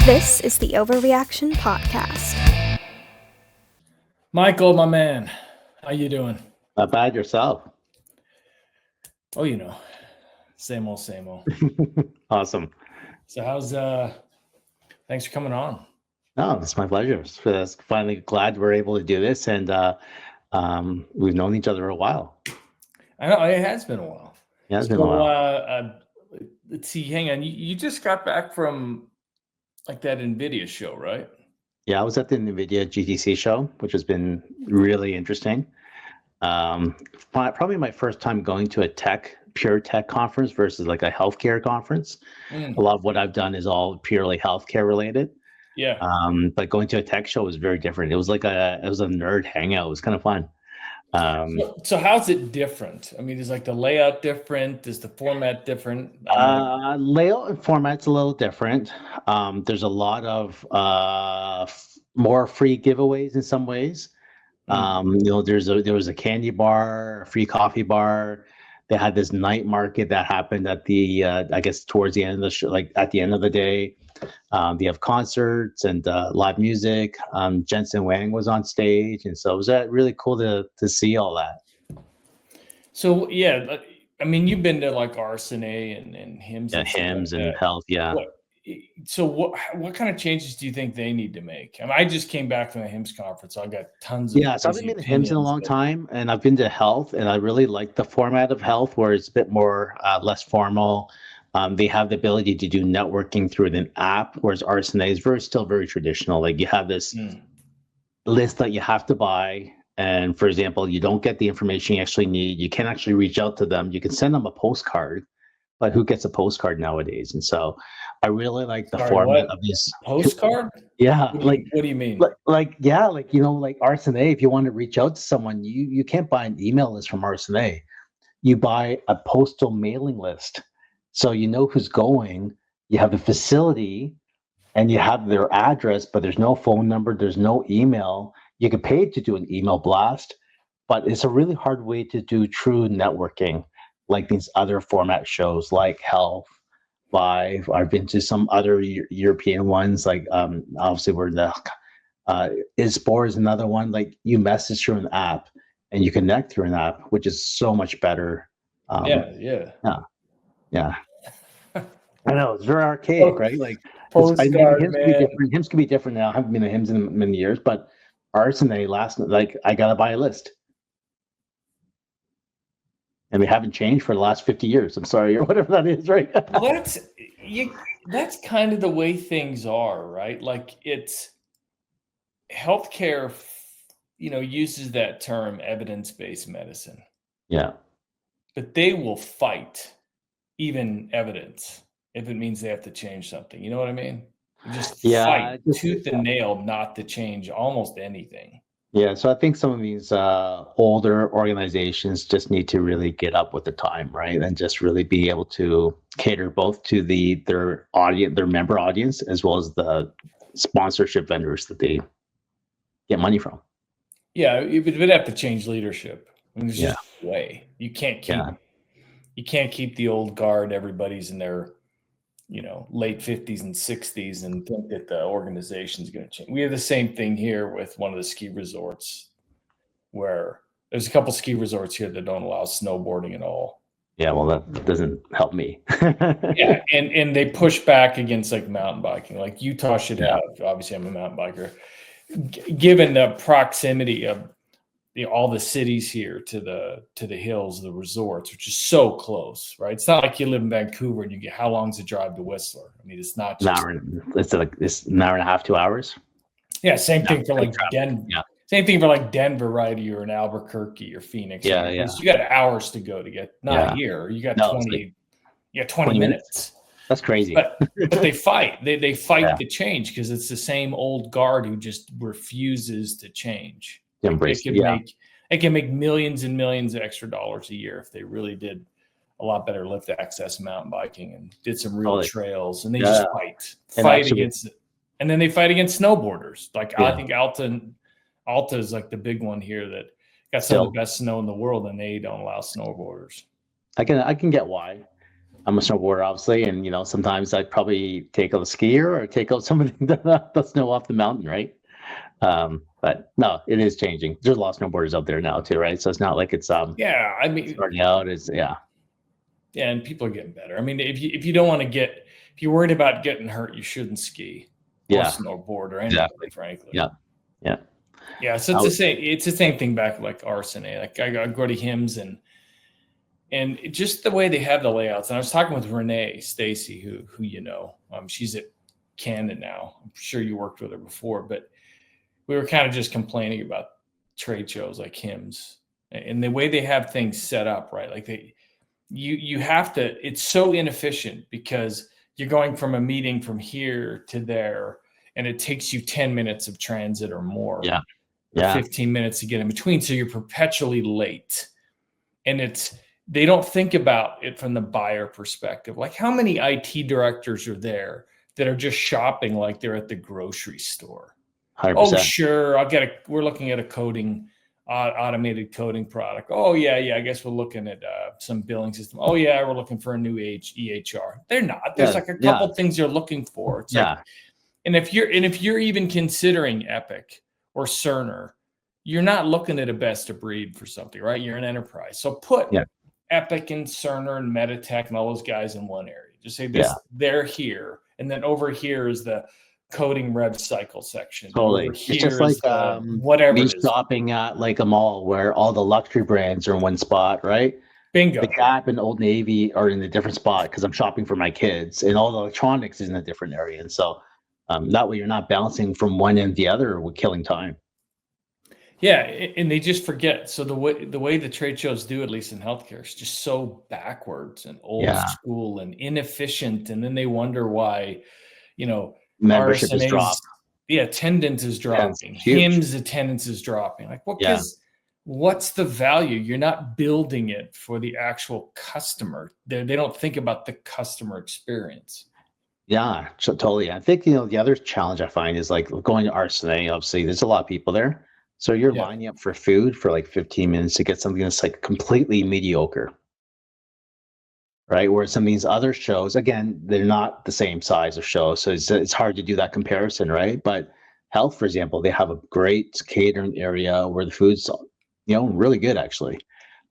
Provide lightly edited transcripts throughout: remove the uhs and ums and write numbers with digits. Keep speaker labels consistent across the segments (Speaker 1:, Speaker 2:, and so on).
Speaker 1: This is the OverReaction podcast.
Speaker 2: Michael, my man, how you doing?
Speaker 3: Not bad yourself.
Speaker 2: Oh, same old, same old.
Speaker 3: Awesome.
Speaker 2: So thanks for coming on.
Speaker 3: No, it's my pleasure. It's finally glad we're able to do this, and we've known each other a while.
Speaker 2: I know it has been a while.
Speaker 3: Yeah, it's been a while.
Speaker 2: Let's see. Hang on. You just got back from like that Nvidia show, right?
Speaker 3: Yeah, I was at the Nvidia GTC show, which has been really interesting. Probably my first time going to a pure tech conference versus like a healthcare conference. A lot of what I've done is all purely healthcare related.
Speaker 2: Yeah.
Speaker 3: But going to a tech show was very different. It was a nerd hangout. It was kind of fun.
Speaker 2: So how's it different? I mean, is like the layout different? Is the format different?
Speaker 3: Layout and format's a little different. There's a lot of more free giveaways in some ways. There was a candy bar, a free coffee bar. They had this night market that happened at the I guess towards the end of the show, like at the end of the day. They have concerts and live music. Jensen Wang was on stage, and so it was really cool to see all that.
Speaker 2: So yeah, I mean, you've been to like RSNA and HIMSS.
Speaker 3: Yeah, HIMSS and health. Yeah.
Speaker 2: So what kind of changes do you think they need to make? I mean, I just came back from the HIMSS conference, so I got tons of
Speaker 3: so I haven't been to HIMSS in a long time, and I've been to health, and I really like the format of health where it's a bit more less formal. They have the ability to do networking through an app, whereas RSNA is still very traditional. Like you have this list that you have to buy, and for example, you don't get the information you actually need. You can't actually reach out to them. You can send them a postcard, but who gets a postcard nowadays? And so I really like the format of this
Speaker 2: postcard.
Speaker 3: Yeah,
Speaker 2: what do you mean?
Speaker 3: Like RSNA. If you want to reach out to someone, you can't buy an email list from RSNA. You buy a postal mailing list. So you know who's going, you have the facility, and you have their address, but there's no phone number, there's no email. You can pay to do an email blast, but it's a really hard way to do true networking, like these other format shows like Health, Live. I've been to some other European ones, like obviously we're the ISPOR is another one. Like you message through an app and you connect through an app, which is so much better. Yeah. I know it's very archaic, right? Like HIMSS could be different now. I haven't been to HIMSS in many years, but RSNA I gotta buy a list. And they haven't changed for the last 50 years. I'm sorry, or whatever that is, right?
Speaker 2: Well, that's kind of the way things are, right? Like it's healthcare, uses that term evidence-based medicine.
Speaker 3: Yeah.
Speaker 2: But they will fight even evidence if it means they have to change something. You know what I mean? Fight tooth and nail not to change almost anything.
Speaker 3: Yeah, so I think some of these older organizations just need to really get up with the time, right? And just really be able to cater both to their audience, their member audience, as well as the sponsorship vendors that they get money from.
Speaker 2: Yeah, it would have to change leadership. I mean, there's just no way. You can't keep the old guard. Everybody's in their, late 50s and 60s and think that the organization is going to change. We have the same thing here with one of the ski resorts where there's a couple ski resorts here that don't allow snowboarding at all.
Speaker 3: Yeah, well, that doesn't help me.
Speaker 2: Yeah, and they push back against like mountain biking. Like Utah should have, obviously I'm a mountain biker, given the proximity of all the cities here to the hills, the resorts, which is so close, right? It's not like you live in Vancouver and you get how long's the drive to Whistler? I mean, it's not just
Speaker 3: it's an hour and a half, 2 hours.
Speaker 2: Yeah, same thing for like Denver. Yeah. Same thing for like Denver, right? You're in Albuquerque or Phoenix.
Speaker 3: Yeah.
Speaker 2: You got hours to go to get here. You got 20 minutes.
Speaker 3: That's crazy.
Speaker 2: But they fight. They fight to change because it's the same old guard who just refuses to change. It can make millions and millions of extra dollars a year if they really did a lot better lift access mountain biking and did some real trails, and they just fight against it. And then they fight against snowboarders. Like I think Alta is like the big one here that got some of the best snow in the world, and they don't allow snowboarders.
Speaker 3: I can get why. I'm a snowboarder, obviously, and sometimes I'd probably take out a skier or take out somebody the snow off the mountain, right? But no, it is changing. There's a lot of snowboarders out there now too, right? So it's not like it's
Speaker 2: yeah. I mean,
Speaker 3: starting out is
Speaker 2: yeah, and people are getting better. I mean, if you don't want to if you're worried about getting hurt, you shouldn't ski or snowboard or anything, frankly. Yeah. So it's the same thing back like RSNA. Like I go to HIMSS and just the way they have the layouts. And I was talking with Renee Stacy, who she's at Canada now. I'm sure you worked with her before, but we were kind of just complaining about trade shows like HIMSS and the way they have things set up, right? Like you have to. It's so inefficient because you're going from a meeting from here to there, and it takes you 10 minutes of transit or more.
Speaker 3: Yeah.
Speaker 2: 15 minutes to get in between. So you're perpetually late. And they don't think about it from the buyer perspective. Like how many IT directors are there that are just shopping like they're at the grocery store?
Speaker 3: 100%.
Speaker 2: Oh, sure. We're looking at a automated coding product. Oh yeah. I guess we're looking at some billing system. Oh yeah. We're looking for a new EHR. They're not. There's like a couple things you're looking for. It's like, and if you're even considering Epic or Cerner, you're not looking at a best of breed for something, right? You're an enterprise. So put Epic and Cerner and MedTech and all those guys in one area. Just say this, they're here. And then over here is the coding rev cycle section.
Speaker 3: Totally. It's just like
Speaker 2: whatever
Speaker 3: me shopping at like a mall where all the luxury brands are in one spot, right?
Speaker 2: Bingo.
Speaker 3: The Gap and Old Navy are in a different spot because I'm shopping for my kids, and all the electronics is in a different area. And so that way you're not bouncing from one end to the other with killing time.
Speaker 2: Yeah, and they just forget. So the way the trade shows do, at least in healthcare, is just so backwards and old school and inefficient. And then they wonder why,
Speaker 3: membership is dropped.
Speaker 2: Yeah, attendance is dropping. HIMSS attendance is dropping. Like, because what's the value? You're not building it for the actual customer. They don't think about the customer experience.
Speaker 3: Yeah, totally. I think the other challenge I find is like going to RSNA. Obviously, there's a lot of people there. So you're lining up for food for like 15 minutes to get something that's like completely mediocre, right? Whereas some of these other shows, again, they're not the same size of show. So it's hard to do that comparison, right? But health, for example, they have a great catering area where the food's, really good actually.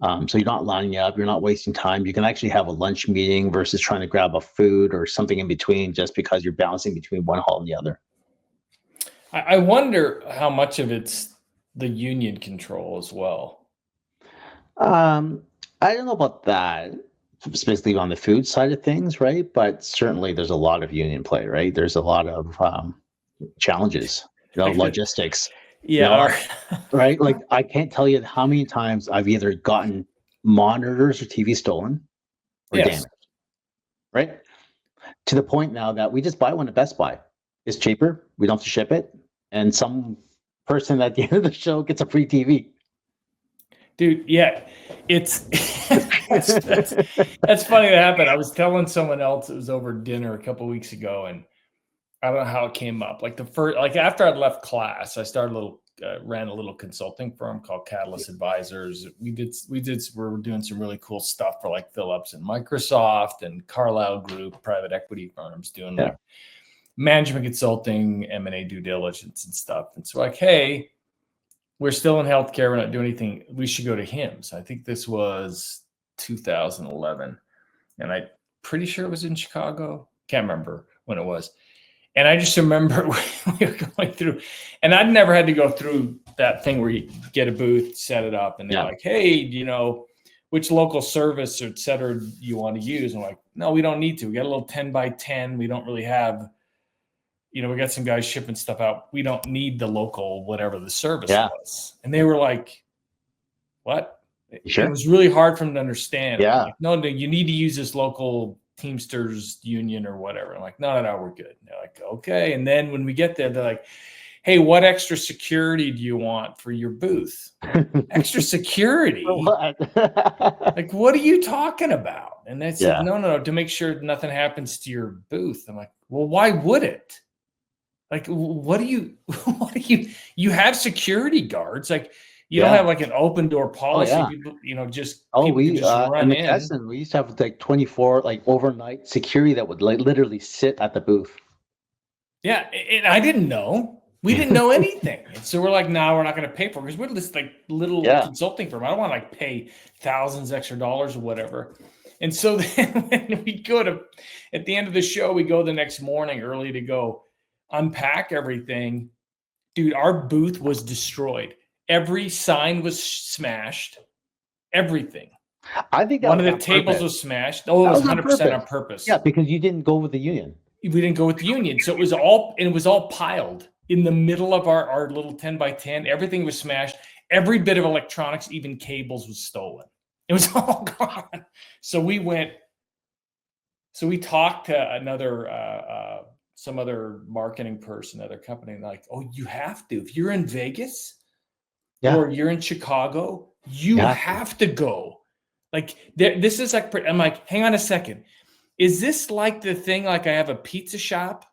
Speaker 3: So you're not lining up, you're not wasting time. You can actually have a lunch meeting versus trying to grab a food or something in between just because you're bouncing between one hall and the other.
Speaker 2: I wonder how much of it's the union control as well.
Speaker 3: I don't know about that, specifically on the food side of things, right? But certainly there's a lot of union play, right? There's a lot of challenges, logistics. Right? Like I can't tell you how many times I've either gotten monitors or TV stolen or damaged, right? To the point now that we just buy one at Best Buy. It's cheaper. We don't have to ship it. And some person at the end of the show gets a free TV.
Speaker 2: Dude, yeah, that's funny that happened. I was telling someone else, it was over dinner a couple of weeks ago, and I don't know how it came up. Like after I'd left class, I started ran a little consulting firm called Catalyst Advisors. We're doing some really cool stuff for like Philips and Microsoft and Carlyle Group, private equity firms doing like management consulting, M&A due diligence and stuff. And so like, hey, we're still in healthcare. We're not doing anything. We should go to HIMSS. I think this was 2011. And I'm pretty sure it was in Chicago. Can't remember when it was. And I just remember we were going through, and I'd never had to go through that thing where you get a booth, set it up, and they're like, hey, which local service or et cetera you want to use? And I'm like, no, we don't need to. We got a little 10 by 10. We don't really have, we got some guys shipping stuff out. We don't need the local, whatever the service was. And they were like, what?
Speaker 3: Sure.
Speaker 2: It was really hard for them to understand.
Speaker 3: Yeah.
Speaker 2: Like, no, you need to use this local Teamsters union or whatever. I'm like, no, we're good. And they're like, okay. And then when we get there, they're like, hey, what extra security do you want for your booth? Extra security?
Speaker 3: What?
Speaker 2: Like, what are you talking about? And they said, no, to make sure nothing happens to your booth. I'm like, well, why would it? Like, you have security guards. Like, You don't have like an open door policy.
Speaker 3: yeah.
Speaker 2: People, just
Speaker 3: Oh,
Speaker 2: people can just run
Speaker 3: in
Speaker 2: in.
Speaker 3: McKesson, we used to have like 24 like overnight security that would like literally sit at the booth.
Speaker 2: Yeah, and I didn't know. We didn't know anything. And so we're like, no, we're not going to pay for it because we're this like little consulting firm. I don't want to like pay thousands extra dollars or whatever. And so then when we go to, at the end of the show, we go the next morning early to go unpack everything. Dude, our booth was destroyed. Every sign was smashed. Everything.
Speaker 3: I think
Speaker 2: one of the tables was smashed. Oh, it was 100% on purpose.
Speaker 3: Yeah, because you didn't go with the union.
Speaker 2: We didn't go with the union. So it was all piled in the middle of our little 10 by 10. Everything was smashed. Every bit of electronics, even cables, was stolen. It was all gone. So we talked to some other marketing person, other company, and like, oh, you have to. If you're in Vegas or you're in Chicago, you have to go. Like, this is like, I'm like, hang on a second. Is this like the thing, like I have a pizza shop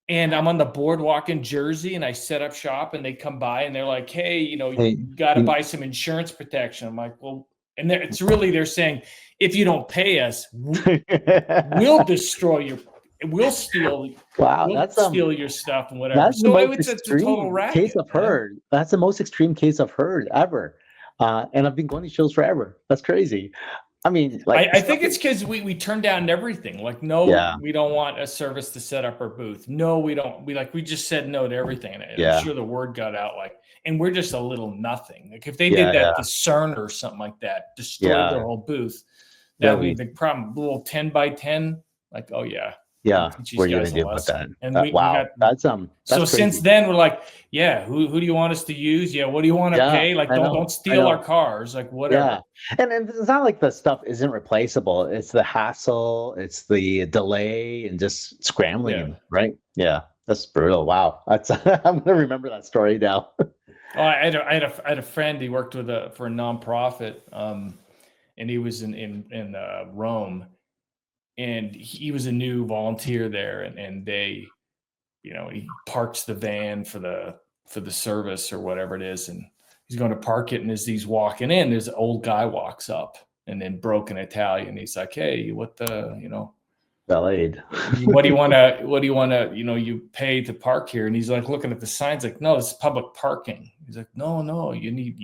Speaker 2: and I'm on the boardwalk in Jersey and I set up shop and they come by and they're like, hey, you got to buy some insurance protection. I'm like, well, and they're saying, if you don't pay us, we'll destroy we'll steal.
Speaker 3: Wow,
Speaker 2: steal your stuff and whatever.
Speaker 3: That's
Speaker 2: so
Speaker 3: the most
Speaker 2: it's a total racket,
Speaker 3: case I've heard. That's the most extreme case I've heard ever. And I've been going to shows forever. That's crazy. I mean, like,
Speaker 2: I think it's because we turned down everything. Like, no, we don't want a service to set up our booth. No, we don't. We just said no to everything. And I'm sure the word got out, like, and we're just a little nothing. Like, if they did that to CERN or something like that, destroyed their whole booth, that would be the problem. A little 10 by 10, like, oh yeah.
Speaker 3: Yeah, what are you gonna do about that?
Speaker 2: And
Speaker 3: that's
Speaker 2: so
Speaker 3: crazy.
Speaker 2: Since then we're like, who do you want us to use? Yeah, what do you want to pay? Like, don't steal our cars, like whatever.
Speaker 3: Yeah, and it's not like the stuff isn't replaceable. It's the hassle, it's the delay, and just scrambling, right? Yeah, that's brutal. Wow, that's I'm gonna remember that story now.
Speaker 2: I had a friend. He worked for a nonprofit, and he was in Rome. And he was a new volunteer there, and they, he parks the van for the service or whatever it is, and he's going to park it. And as he's walking in, there's an old guy walks up, and in broken Italian, he's like, "Hey, what the,
Speaker 3: Valet.
Speaker 2: what do you want to, you pay to park here?" And he's like looking at the signs, like, "No, this is public parking." He's like, "No, you need,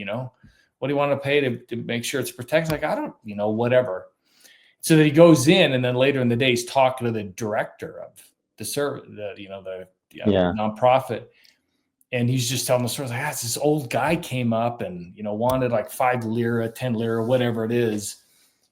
Speaker 2: what do you want to pay to make sure it's protected?" Like, I don't, whatever. So that he goes in, and then later in the day, he's talking to the director of the service, the nonprofit, and he's just telling the story, like, this old guy came up and wanted like 5 lira, 10 lira, whatever it is,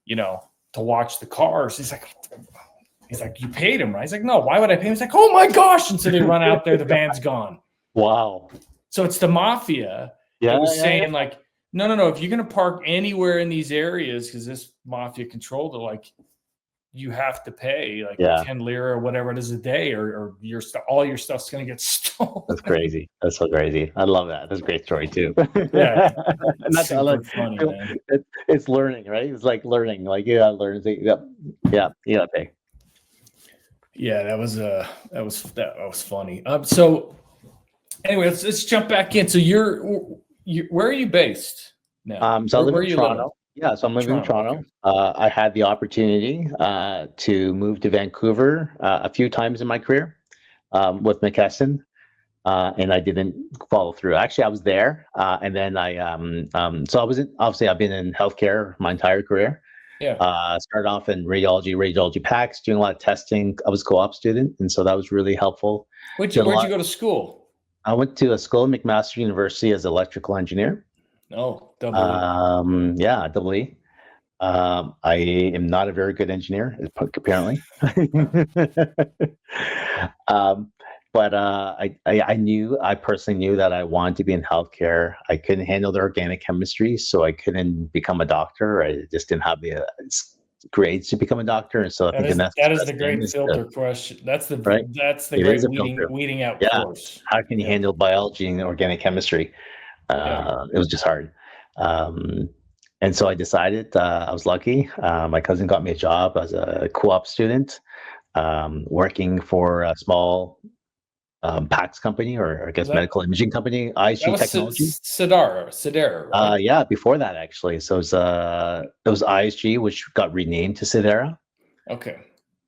Speaker 2: to watch the cars. He's like, you paid him, right? He's like, no, why would I pay him? He's like, oh my gosh! And so they run out there, the van's gone.
Speaker 3: Wow.
Speaker 2: So it's the mafia that was saying like, no. If you're going to park anywhere in these areas, because this mafia controlled it, like, you have to pay like 10 lira or whatever it is a day, or all your stuff's going to get stolen.
Speaker 3: That's crazy. That's so crazy. I love that. That's a great story too.
Speaker 2: Yeah,
Speaker 3: that's funny, man. It's learning, right? It's like learning. Like, you gotta learn. You gotta pay.
Speaker 2: Yeah, that was funny. So anyway, let's jump back in. So where are you based now?
Speaker 3: So I live in Toronto. Yeah, so I'm living in Toronto. Okay. I had the opportunity to move to Vancouver a few times in my career with McKesson, and I didn't follow through. Actually, I was there, and then so I was obviously I've been in healthcare my entire career.
Speaker 2: Yeah.
Speaker 3: Started off in radiology packs, doing a lot of testing. I was a co-op student, and so that was really helpful.
Speaker 2: Where'd you go to school?
Speaker 3: I went to a school at McMaster University as an electrical engineer.
Speaker 2: Oh, double E.
Speaker 3: Yeah, double E. I am not a very good engineer, apparently. But I personally knew that I wanted to be in healthcare. I couldn't handle the organic chemistry, so I couldn't become a doctor. I just didn't have the grades to become a doctor, and so I think
Speaker 2: that is the great filter question. That's the great weeding out course.
Speaker 3: How can you handle biology and organic chemistry? It was just hard. And so I decided, I was lucky. My cousin got me a job as a co-op student, working for a small PACS company, or I guess medical imaging company, ISG Technology.
Speaker 2: Sidera, right?
Speaker 3: Yeah, before that actually. So it was ISG, which got renamed to Sidera.
Speaker 2: Okay.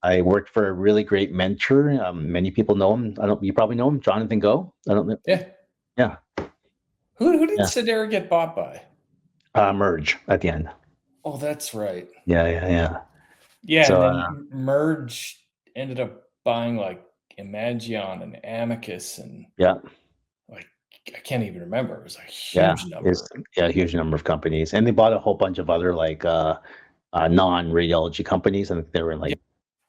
Speaker 3: I worked for a really great mentor. Many people know him. You probably know him, Jonathan Go. I don't know.
Speaker 2: Yeah.
Speaker 3: Yeah.
Speaker 2: Who did Sidera get bought by?
Speaker 3: Merge at the end.
Speaker 2: Oh, that's right.
Speaker 3: Yeah.
Speaker 2: Yeah, so, and then Merge ended up buying like Imagion and Amicus and like I can't even remember. It was a huge number.
Speaker 3: A huge number of companies, and they bought a whole bunch of other like non-radiology companies, and they were in like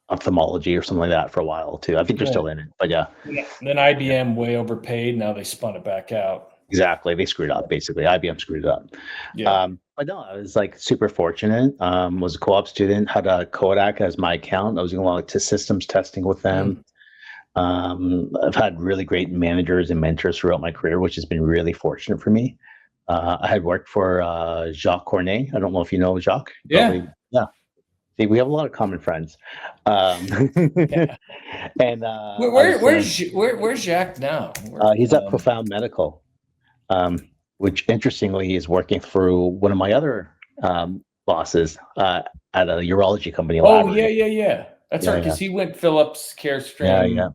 Speaker 3: ophthalmology or something like that for a while too. I think they're still in it, but yeah.
Speaker 2: Then IBM way overpaid. Now they spun it back out.
Speaker 3: Exactly, they screwed up. Basically, IBM screwed it up.
Speaker 2: Yeah.
Speaker 3: But no, I was like super fortunate. Was a co-op student, had a Kodak as my account. I was going along to systems testing with them. I've had really great managers and mentors throughout my career, which has been really fortunate for me. I had worked for Jacques Cornet. I don't know if you know Jacques.
Speaker 2: Yeah.
Speaker 3: Yeah. See, we have a lot of common friends. And
Speaker 2: where's Jacques now?
Speaker 3: He's at Profound Medical. Which interestingly is working through one of my other bosses at a urology company.
Speaker 2: Oh, yeah. That's right, because he went Philips, Carestream,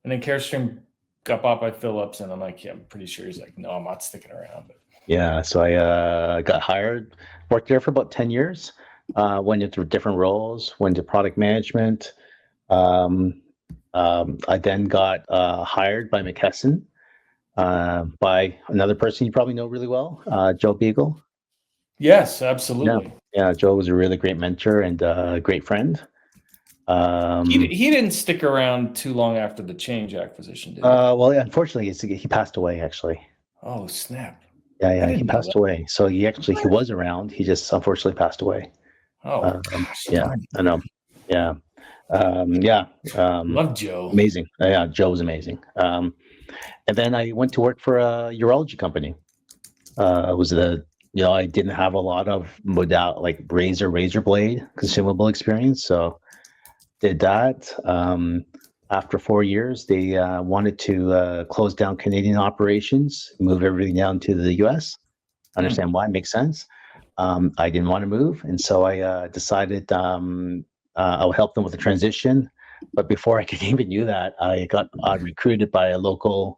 Speaker 2: and then Carestream got bought by Philips, and I'm like, I'm pretty sure he's like, no, I'm not sticking around. But.
Speaker 3: Yeah, so I got hired, worked there for about 10 years, went into different roles, went to product management. I then got hired by McKesson. By another person you probably know really well, Joe Beagle.
Speaker 2: Yes, absolutely.
Speaker 3: Yeah, Joe was a really great mentor and a great friend.
Speaker 2: He didn't stick around too long after the Change acquisition, did he?
Speaker 3: Well, unfortunately, he passed away, actually.
Speaker 2: Oh, snap.
Speaker 3: Yeah, he passed away. So he was around. He just unfortunately passed away.
Speaker 2: Oh,
Speaker 3: yeah, I know. Yeah.
Speaker 2: Love Joe.
Speaker 3: Amazing. Yeah, Joe was amazing. And then I went to work for a urology company. I didn't have a lot of like razor blade consumable experience, so did that. After 4 years, they wanted to close down Canadian operations, move everything down to the U.S. Understand why? Makes sense. I didn't want to move, and so I decided I would help them with the transition. But before I could even do that, I got recruited by a local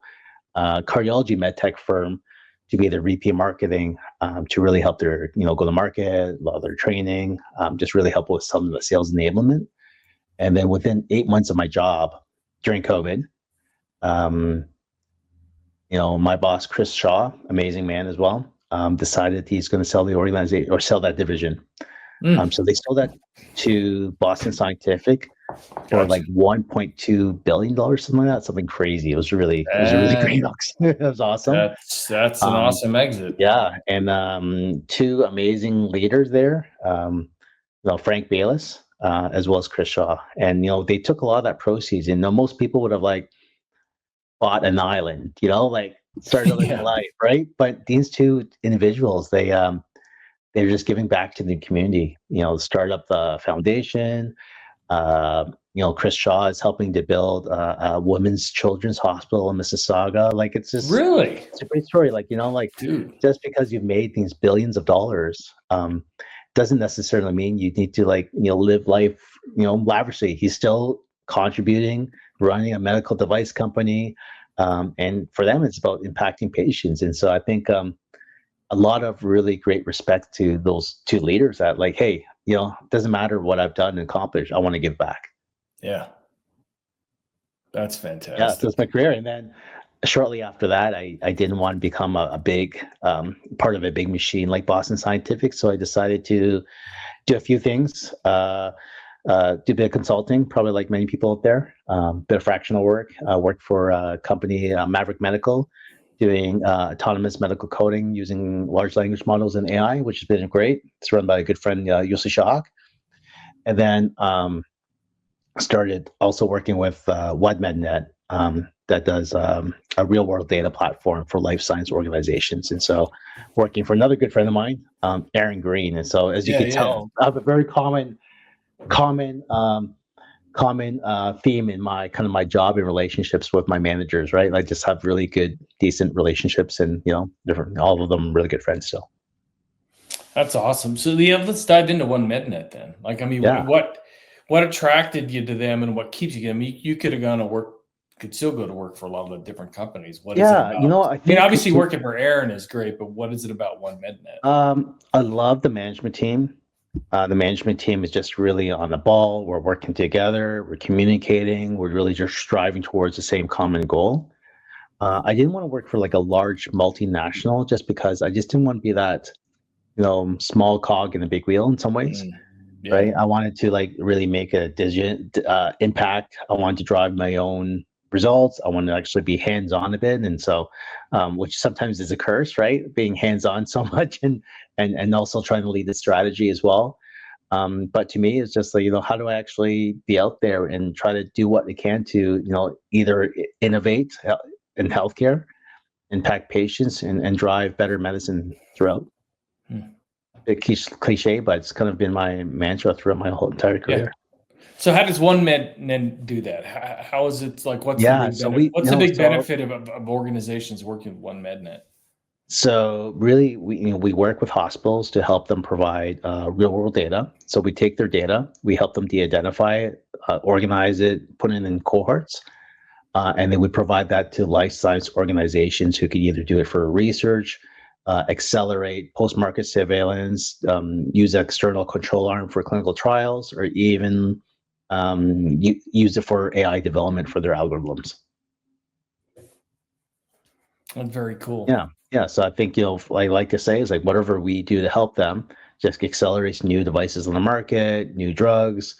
Speaker 3: cardiology MedTech firm to be their VP marketing, to really help their go to market, a lot of their training, just really help with some of the sales enablement. And then within 8 months of my job during COVID, my boss Chris Shaw, amazing man as well, decided he's going to sell the organization or sell that division. So they sold that to Boston Scientific for like $1.2 billion, something like that, something crazy. It was a really great box. It was awesome.
Speaker 2: That's an awesome exit.
Speaker 3: Yeah, and two amazing leaders there, Frank Bayless, as well as Chris Shaw, and they took a lot of that proceeds. And most people would have like bought an island, like started living life, right? But these two individuals, they're just giving back to the community. Start up the foundation. Chris Shaw is helping to build a women's children's hospital in Mississauga. Like, it's just it's a great story. Dude, just because you've made these billions of dollars, doesn't necessarily mean you need to live life, lavishly. He's still contributing, running a medical device company. And for them, it's about impacting patients. And so I think, a lot of really great respect to those two leaders that hey, doesn't matter what I've done and accomplished, I want to give back.
Speaker 2: Yeah. That's fantastic.
Speaker 3: Yeah, so that's my career. And then shortly after that, I didn't want to become a big part of a big machine like Boston Scientific. So I decided to do a few things, do a bit of consulting, probably like many people out there, bit of fractional work. Worked for a company, Maverick Medical, doing autonomous medical coding using large language models and AI, which has been great. It's run by a good friend, Yossi Shahak. And then started also working with OneMedNet, that does a real world data platform for life science organizations. And so working for another good friend of mine, Aaron Green. And so as you can tell, I have a very common common theme in my my job and relationships with my managers, right? I just have really good, decent relationships, and different, all of them really good friends still.
Speaker 2: That's awesome. So let's dive into OneMedNet then. Like, I mean, what attracted you to them, and what keeps you? I mean, you could have gone to work, could still go to work for a lot of the different companies. What is it about? I mean, obviously working for Aaron is great, but what is it about OneMedNet?
Speaker 3: I love the management team. The management team is just really on the ball. We're working together. We're communicating. We're really just striving towards the same common goal. I didn't want to work for like a large multinational, just because I just didn't want to be that, small cog in a big wheel in some ways. Yeah. Right. I wanted to like really make a impact. I wanted to drive my own results. I wanted to actually be hands-on a bit. And so, which sometimes is a curse, right? Being hands-on so much and also trying to lead the strategy as well. But to me, it's just like, how do I actually be out there and try to do what I can to, either innovate in healthcare, impact patients, and drive better medicine throughout. A cliche, but it's kind of been my mantra throughout my whole entire career.
Speaker 2: Yeah. So how does OneMedNet do that? How is it like? What's the big benefit of organizations working with OneMedNet?
Speaker 3: So really, we work with hospitals to help them provide real world data. So we take their data, we help them de-identify it, organize it, put it in cohorts, and then we provide that to life science organizations who could either do it for research, accelerate post-market surveillance, use external control arm for clinical trials, or even use it for AI development for their algorithms.
Speaker 2: That's very cool.
Speaker 3: Yeah. So I think, I like to say is like whatever we do to help them just accelerates new devices on the market, new drugs,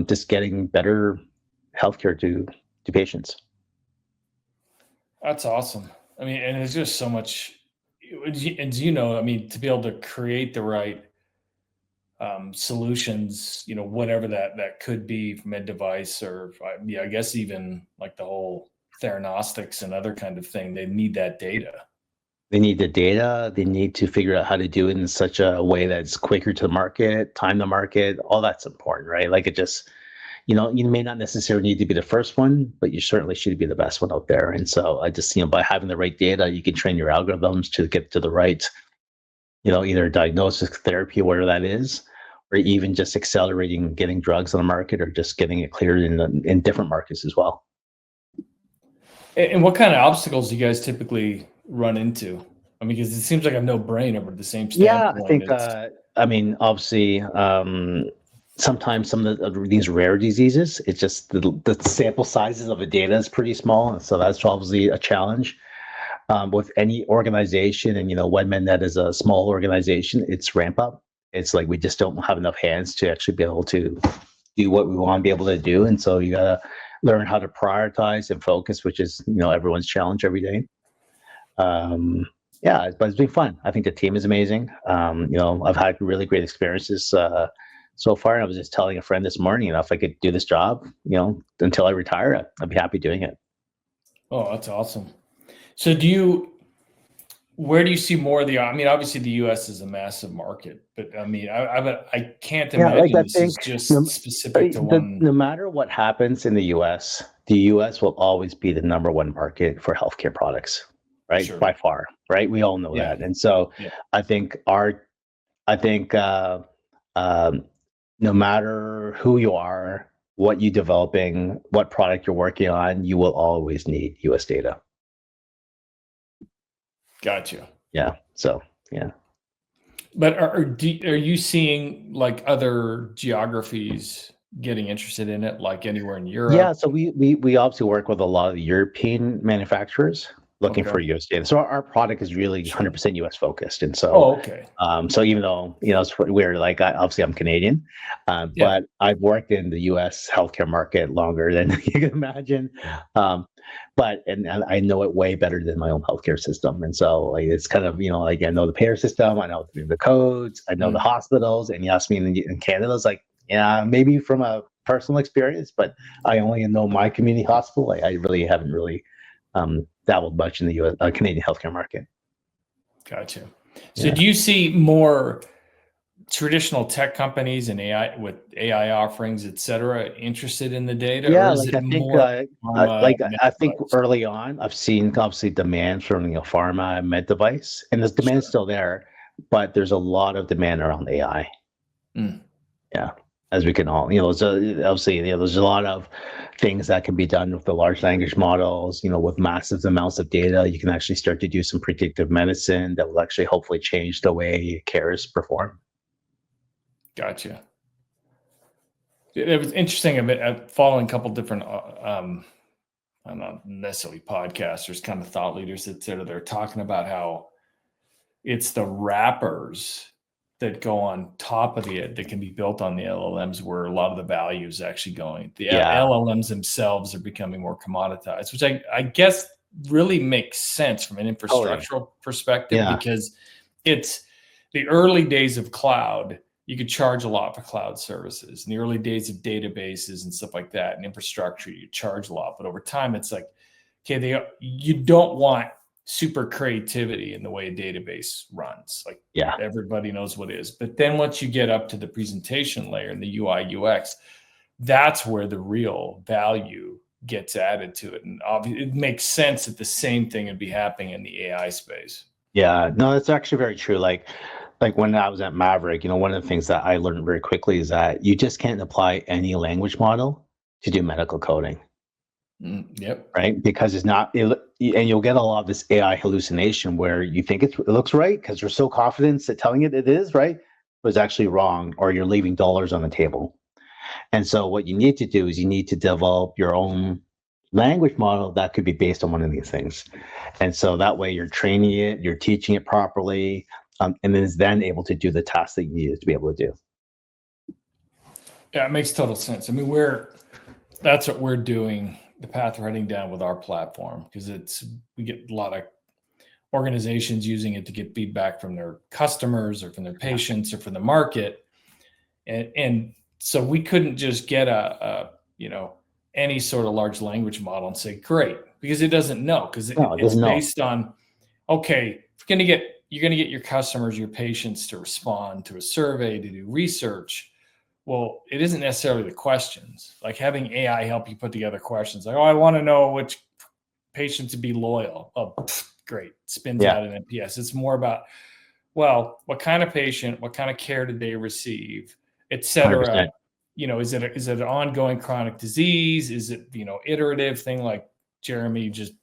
Speaker 3: just getting better healthcare to patients.
Speaker 2: That's awesome. I mean, and it's just so much. And I mean, to be able to create the right solutions, whatever that could be, med device, or I guess even like the whole theranostics and other kind of thing, they need that data.
Speaker 3: They need the data. They need to figure out how to do it in such a way that's quicker to market, time to market. All that's important, right? Like it just, you may not necessarily need to be the first one, but you certainly should be the best one out there. And so I just, by having the right data, you can train your algorithms to get to the right, either diagnosis, therapy, whatever that is, or even just accelerating getting drugs on the market, or just getting it cleared in different markets as well.
Speaker 2: And what kind of obstacles do you guys typically run into? I mean, because it seems like a no-brainer, but at the same standpoint.
Speaker 3: Yeah, I think, obviously, sometimes some of these rare diseases, it's just the sample sizes of the data is pretty small. And so that's obviously a challenge with any organization. And, OneMedNet is a small organization. It's ramp up. It's like we just don't have enough hands to actually be able to do what we want to be able to do. And so you got to learn how to prioritize and focus, which is, everyone's challenge every day. Yeah, but it's been fun. I think the team is amazing. I've had really great experiences so far. And I was just telling a friend this morning, if I could do this job, until I retire, I'd be happy doing it.
Speaker 2: Oh, that's awesome. So where do you see more of I mean, obviously the US is a massive market, but I mean, I can't imagine this is just specific to one.
Speaker 3: No matter what happens in the US, the US will always be the number one market for healthcare products, right? Sure. By far, right? We all know that. And so I think no matter who you are, what you're developing, what product you're working on, you will always need US data.
Speaker 2: Gotcha.
Speaker 3: Yeah. So, yeah.
Speaker 2: But are you seeing like other geographies getting interested in it, like anywhere in Europe?
Speaker 3: Yeah. So we obviously work with a lot of the European manufacturers looking for US data. So our product is really 100% US focused. And so, so even though, it's weird, like obviously I'm Canadian, but I've worked in the US healthcare market longer than you can imagine. But I know it way better than my own healthcare system. And so like, it's kind of, like I know the payer system, I know the codes, I know the hospitals. And you ask me in Canada, it's like, yeah, maybe from a personal experience, but I only know my community hospital. I really haven't dabbled much in the US Canadian healthcare market.
Speaker 2: Gotcha. So do you see more traditional tech companies and AI with AI offerings, et cetera, interested in the data?
Speaker 3: Yeah,
Speaker 2: Or is
Speaker 3: like
Speaker 2: it
Speaker 3: I think,
Speaker 2: more
Speaker 3: I think early on, I've seen obviously demand from pharma and med device, and the demand is still there, but there's a lot of demand around AI. Yeah, as we can all, so obviously, there's a lot of things that can be done with the large language models. With massive amounts of data, you can actually start to do some predictive medicine that will actually hopefully change the way care is performed.
Speaker 2: Gotcha. It was interesting. I'm following a couple different, I'm not necessarily podcasters, kind of thought leaders, et cetera. They're talking about how it's the wrappers that go on top of that can be built on the LLMs where a lot of the value is actually going. The LLMs themselves are becoming more commoditized, which I guess really makes sense from an infrastructural perspective, because it's the early days of cloud. You could charge a lot for cloud services. In the early days of databases and stuff like that and infrastructure, you charge a lot. But over time, it's like, okay, you don't want super creativity in the way a database runs. Like everybody knows what it is. But then once you get up to the presentation layer and the UI UX, that's where the real value gets added to it. And obviously it makes sense that the same thing would be happening in the AI space.
Speaker 3: Yeah, no, that's actually very true. Like when I was at Maverick, one of the things that I learned very quickly is that you just can't apply any language model to do medical coding.
Speaker 2: Yep.
Speaker 3: Right, because it's not, and you'll get a lot of this AI hallucination where you think it looks right because you're so confident that telling it is right, but it's actually wrong, or you're leaving dollars on the table. And so what you need to do is you need to develop your own language model that could be based on one of these things. And so that way you're training it, you're teaching it properly, and then it's then able to do the tasks that you need it to be able to do.
Speaker 2: Yeah, it makes total sense. I mean, that's what we're doing. The path we're heading down with our platform, because we get a lot of organizations using it to get feedback from their customers or from their patients or from the market. And so we couldn't just get any sort of large language model and say, great, because it doesn't know, because it's based on, okay, you're going to get your customers, your patients to respond to a survey, to do research. Well, it isn't necessarily the questions. Like having AI help you put together questions like, I want to know which patient to be loyal. Oh, great. Spins out an NPS. It's more about, what kind of patient, what kind of care did they receive, et cetera. 100%. Is it an ongoing chronic disease? Is it, iterative thing like Jeremy just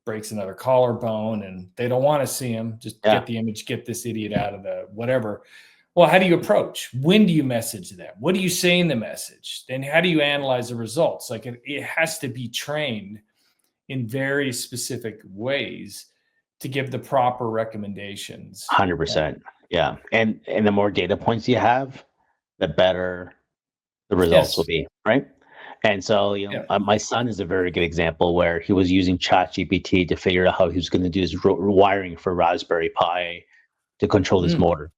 Speaker 2: breaks another collarbone and they don't want to see him. Just get the image, get this idiot out of the whatever. Well, how do you approach? When do you message them? What do you say in the message? Then how do you analyze the results? Like it has to be trained in very specific ways to give the proper recommendations.
Speaker 3: 100%. Yeah. And the more data points you have, the better the results will be, right? And so, my son is a very good example where he was using ChatGPT to figure out how he was going to do his wiring for Raspberry Pi to control his motor.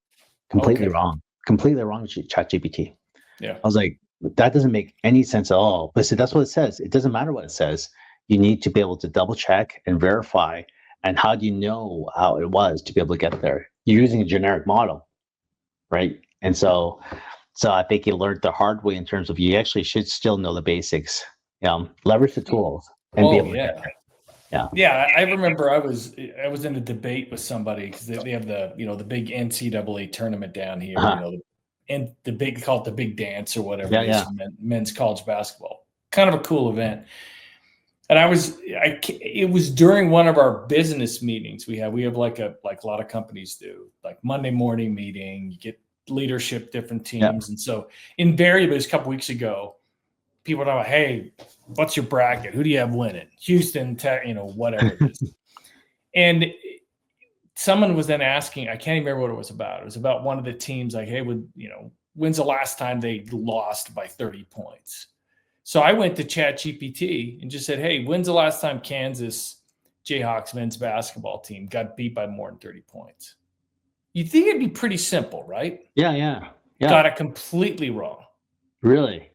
Speaker 3: Completely wrong with ChatGPT.
Speaker 2: Yeah.
Speaker 3: I was like, that doesn't make any sense at all. But that's what it says. It doesn't matter what it says. You need to be able to double check and verify. And how do you know how it was to be able to get there? You're using a generic model, right? And so I think you learned the hard way in terms of you actually should still know the basics. Leverage the tools and be able to get there.
Speaker 2: Yeah, I remember I was in a debate with somebody because they have the big NCAA tournament down here, and the big, call it the big dance or whatever it is, men's college basketball. Kind of a cool event. And it was during one of our business meetings we have like a lot of companies do, like Monday morning meeting, you get leadership, different teams. And so invariably, a couple weeks ago, people know, hey, what's your bracket? Who do you have winning? Houston, whatever it is. And someone was then asking, I can't even remember what it was about. It was about one of the teams, like, hey, when's the last time they lost by 30 points? So I went to ChatGPT and just said, hey, when's the last time Kansas Jayhawks men's basketball team got beat by more than 30 points? You'd think it'd be pretty simple, right?
Speaker 3: Yeah.
Speaker 2: Got it completely wrong.
Speaker 3: Really?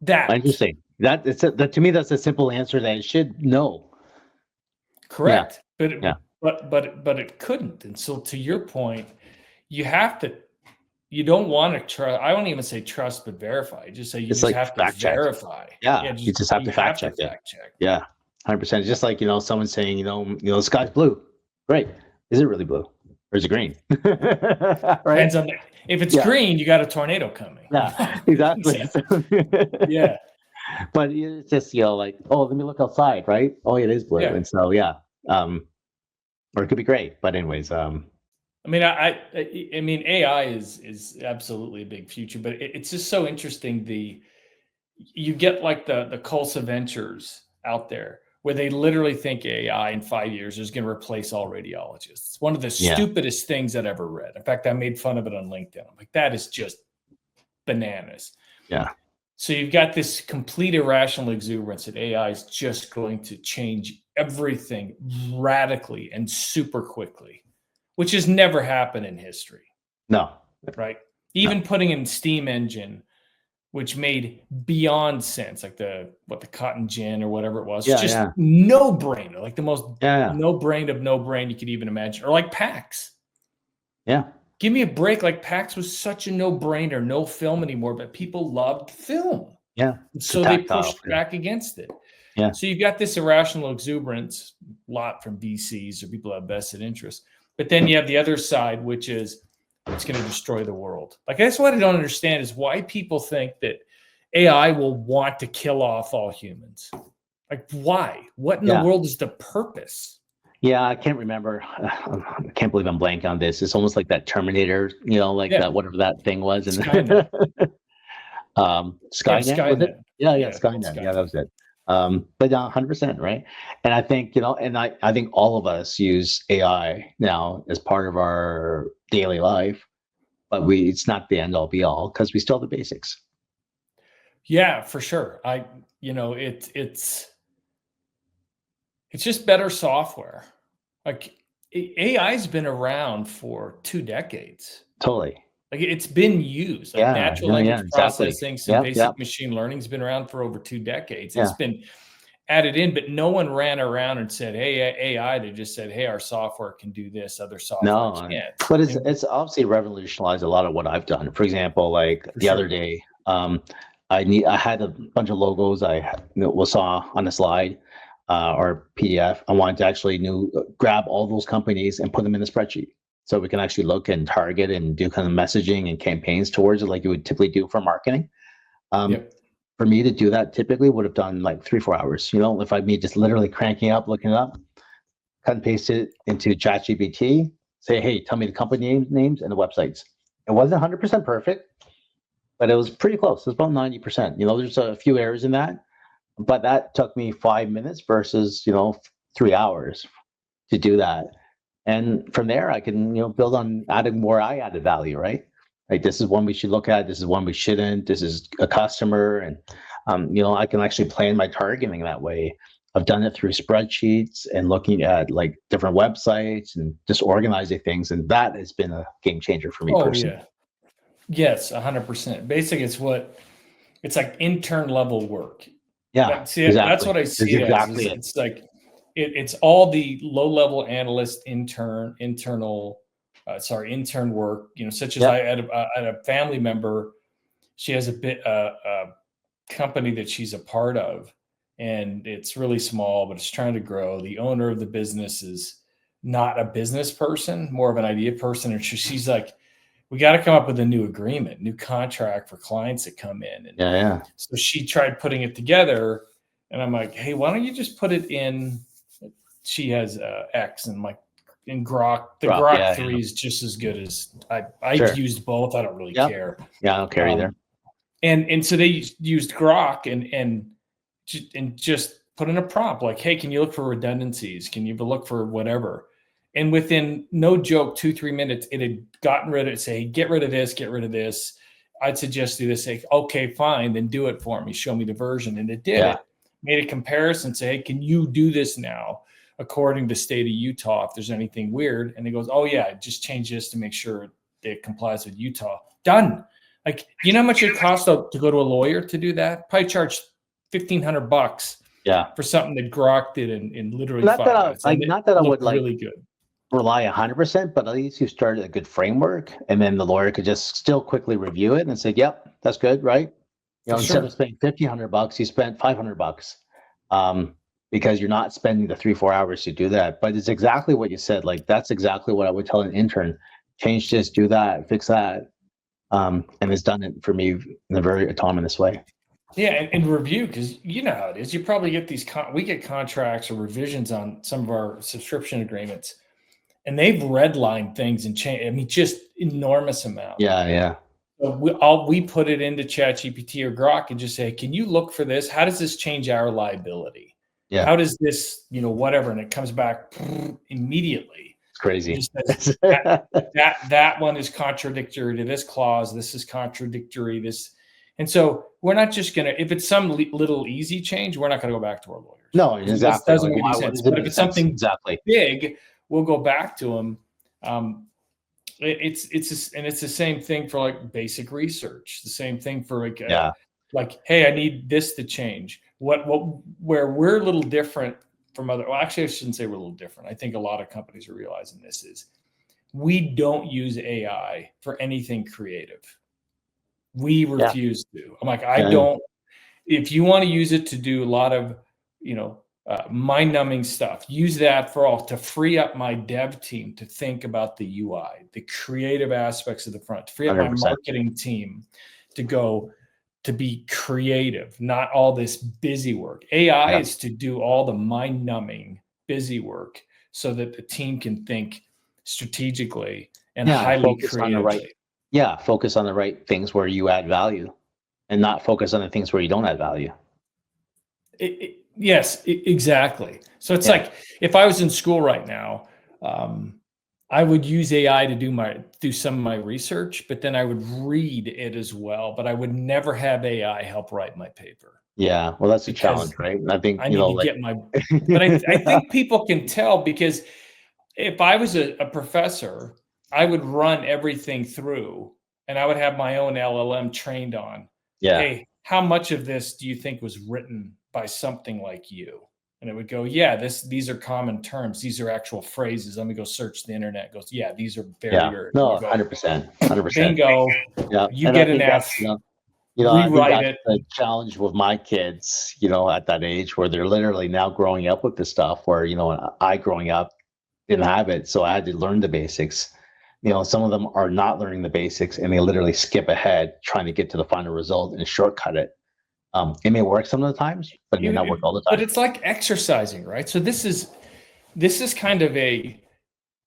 Speaker 3: Interesting. That to me, that's a simple answer that it should know.
Speaker 2: Correct. But it couldn't. And so to your point, you have to you don't want to trust. I won't even say trust, but verify. Just say you
Speaker 3: It's
Speaker 2: just
Speaker 3: like
Speaker 2: have to verify.
Speaker 3: Yeah, you just have to fact check it. Yeah, 100%. It's just like, someone saying, the sky's blue. Great. Is it really blue? Or is it green? Right?
Speaker 2: Depends on if it's green, you got a tornado coming.
Speaker 3: Yeah, exactly.
Speaker 2: Yeah.
Speaker 3: But it's just, like, oh, let me look outside, right? Oh, it is blue. Yeah. And so, or it could be great. But anyways,
Speaker 2: I mean, I mean, AI is absolutely a big future, but it's just so interesting. You get like the Culsa Ventures out there where they literally think AI in 5 years is going to replace all radiologists. It's one of the stupidest things I've ever read. In fact, I made fun of it on LinkedIn. I'm like, that is just bananas.
Speaker 3: Yeah.
Speaker 2: So you've got this complete irrational exuberance that AI is just going to change everything radically and super quickly, which has never happened in history.
Speaker 3: No.
Speaker 2: Right? Even putting in steam engine, which made beyond sense, like the cotton gin or whatever it was, no brainer, like the most no brain of no brain you could even imagine, or like PAX.
Speaker 3: Yeah.
Speaker 2: Give me a break. Like PAX was such a no brainer, no film anymore, but people loved film.
Speaker 3: Yeah.
Speaker 2: So they pushed back against it.
Speaker 3: Yeah.
Speaker 2: So you've got this irrational exuberance, a lot from VCs or people who have vested interest. But then you have the other side, which is it's going to destroy the world. Like, that's what I don't understand is why people think that AI will want to kill off all humans. Like, why? What in the world is the purpose?
Speaker 3: Yeah, I can't remember. I can't believe I'm blank on this. It's almost like that Terminator, that whatever that thing was. And
Speaker 2: Skynet.
Speaker 3: Skynet. Was it? Yeah, Skynet. Yeah, that was it. But 100%, right? And I think, and I think all of us use AI now as part of our daily life, but it's not the end all be all because we still have the basics.
Speaker 2: Yeah, for sure. It's just better software. Like AI's been around for 2 decades.
Speaker 3: Totally.
Speaker 2: Like it's been used. Like natural language processing, some basic machine learning has been around for over 2 decades. It's been added in, but no one ran around and said, "Hey, AI." They just said, "Hey, our software can do this. Other software can't."
Speaker 3: But it's obviously revolutionized a lot of what I've done. For example, like the other day, I had a bunch of logos I saw on the slide. Or PDF, I wanted to actually grab all those companies and put them in a spreadsheet so we can actually look and target and do kind of messaging and campaigns towards it like you would typically do for marketing. For me to do that typically would have done like 3-4 hours. If I'd be just literally cranking up, looking it up, cut and paste it into ChatGPT, say, hey, tell me the company names and the websites. It wasn't 100% perfect, but it was pretty close. It was about 90%. There's a few errors in that. But that took me 5 minutes versus 3 hours to do that, and from there I can build on adding more added value, right? Like this is one we should look at, this is one we shouldn't, this is a customer, and I can actually plan my targeting that way. I've done it through spreadsheets and looking at like different websites and just organizing things, and that has been a game changer for me personally.
Speaker 2: Yes, 100%. Basically, it's like intern level work.
Speaker 3: Yeah,
Speaker 2: exactly. That's what I see. Exactly. It's like it's all the low-level analyst intern work. Such as I had a family member. She has a company that she's a part of, and it's really small, but it's trying to grow. The owner of the business is not a business person, more of an idea person, and she's like, we got to come up with a new agreement, new contract for clients that come in. And so she tried putting it together, and I'm like, hey, why don't you just put it in? She has X, and like in Grok, the Grok 3 is just as good as I've used both. I don't really care.
Speaker 3: Yeah, I don't care either.
Speaker 2: And so they used Grok and just put in a prompt like, hey, can you look for redundancies? Can you look for whatever? And within, no joke, 2-3 minutes, it had gotten rid of it. Say, get rid of this, get rid of this. I'd suggest do this. Say, okay, fine, then do it for me. Show me the version. And it did it. Made a comparison. Say, hey, can you do this now according to state of Utah if there's anything weird? And it goes, oh, yeah, just change this to make sure it complies with Utah. Done. Like, you know how much it costs to go to a lawyer to do that? Probably charge $1,500 for something that Grok did in literally 5 minutes.
Speaker 3: Not that I would like.
Speaker 2: Really good.
Speaker 3: rely 100%, but at least you started a good framework, and then the lawyer could just still quickly review it and say, "Yep, that's good, right?" Instead of spending $1,500, you spent $500, because you're not spending the 3-4 hours to do that. But it's exactly what you said. Like, that's exactly what I would tell an intern: change this, do that, fix that, and it's done it for me in a very autonomous way.
Speaker 2: Yeah, and review, because you know how it is. You probably get these we get contracts or revisions on some of our subscription agreements, and they've redlined things and changed. I mean, just enormous amount.
Speaker 3: Yeah.
Speaker 2: So we put it into ChatGPT or Grok and just say, "Can you look for this? How does this change our liability?
Speaker 3: Yeah.
Speaker 2: How does this, whatever?" And it comes back immediately.
Speaker 3: It's crazy.
Speaker 2: Says, that one is contradictory to this clause. This is contradictory. This. And so we're not just going to, if it's some little easy change, we're not going to go back to our lawyers.
Speaker 3: No, exactly.
Speaker 2: It doesn't make any sense. But if it's something big, we'll go back to them. It's the same thing for like basic research. The same thing for like, hey, I need this to change. Where we're a little different from other, well, actually, I shouldn't say we're a little different. I think a lot of companies are realizing this is we don't use AI for anything creative. We refuse to. I'm like, I don't. If you want to use it to do a lot of, mind-numbing stuff, use that to free up my dev team to think about the UI, the creative aspects of the front, to free up 100%. My marketing team to be creative, not all this busy work. AI is to do all the mind-numbing busy work so that the team can think strategically and highly creatively.
Speaker 3: Focus on the right things where you add value and not focus on the things where you don't add value.
Speaker 2: Yes, exactly. So it's like if I was in school right now, I would use AI to do some of my research, but then I would read it as well. But I would never have AI help write my paper.
Speaker 3: Yeah, well, that's a challenge, right? And I think
Speaker 2: I need to get my. But I think people can tell, because if I was a professor, I would run everything through, and I would have my own LLM trained on.
Speaker 3: Yeah.
Speaker 2: Hey, how much of this do you think was written by something like you? And it would go, yeah, these are common terms. These are actual phrases. Let me go search the internet. It goes, yeah, these are very.
Speaker 3: No, 100%.
Speaker 2: Bingo.
Speaker 3: Yeah.
Speaker 2: You get an F. Rewrite it.
Speaker 3: The challenge with my kids, at that age where they're literally now growing up with this stuff, where, I growing up didn't have it. So I had to learn the basics. Some of them are not learning the basics, and they literally skip ahead trying to get to the final result and shortcut it. It may work some of the times, but it may not work all the time.
Speaker 2: But it's like exercising, right? So this is kind of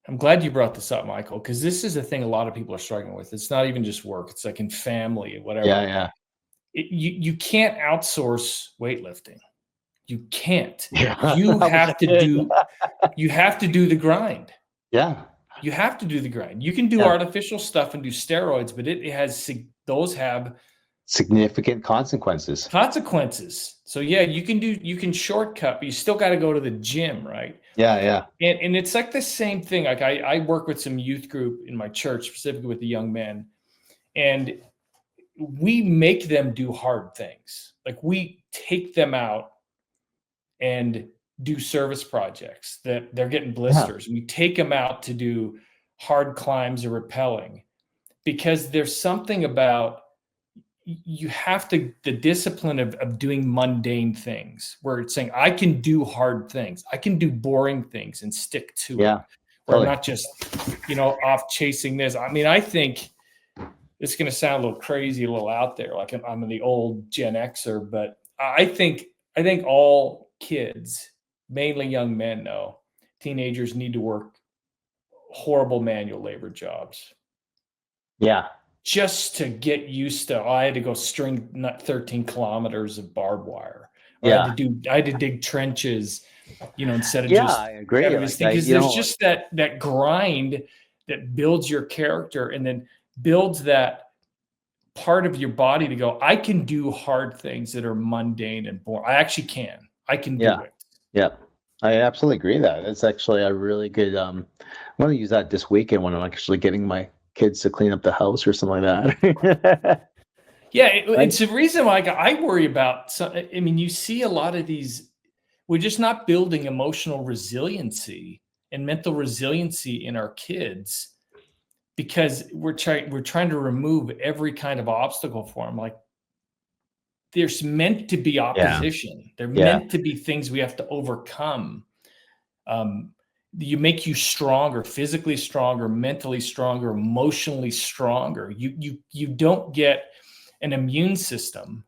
Speaker 2: I'm glad you brought this up, Michael, because this is a thing a lot of people are struggling with. It's not even just work. It's like in family, whatever.
Speaker 3: Yeah.
Speaker 2: You can't outsource weightlifting. You can't.
Speaker 3: Yeah.
Speaker 2: You have to do the grind.
Speaker 3: Yeah.
Speaker 2: You have to do the grind. You can do artificial stuff and do steroids, but those have
Speaker 3: significant consequences.
Speaker 2: So you can shortcut, but you still got to go to the gym, right?
Speaker 3: Yeah.
Speaker 2: And it's like the same thing. Like I work with some youth group in my church, specifically with the young men, and we make them do hard things. Like we take them out and do service projects that they're getting blisters. We take them out to do hard climbs or rappelling, because there's something about you have to, the discipline of doing mundane things, where it's saying, I can do hard things. I can do boring things and stick to it. Or totally. Not just, off chasing this. I mean, I think it's going to sound a little crazy, a little out there. Like I'm the old Gen Xer, but I think all kids, mainly young men, teenagers need to work horrible manual labor jobs.
Speaker 3: Yeah.
Speaker 2: Just to get used to, I had to go string 13 kilometers of barbed wire. I had to dig trenches, instead of just.
Speaker 3: I agree.
Speaker 2: Because there's just that grind that builds your character and then builds that part of your body to go, I can do hard things that are mundane and boring. I actually can. I can do it.
Speaker 3: Yeah. I absolutely agree that. It's actually a really good, I'm going to use that this weekend when I'm actually getting my kids to clean up the house or something like that.
Speaker 2: It's the reason why I worry about. You see a lot of these. We're just not building emotional resiliency and mental resiliency in our kids, because we're trying to remove every kind of obstacle for them. Like, there's meant to be opposition. They're meant to be things we have to overcome. You make you stronger, physically stronger, mentally stronger, emotionally stronger. You don't get an immune system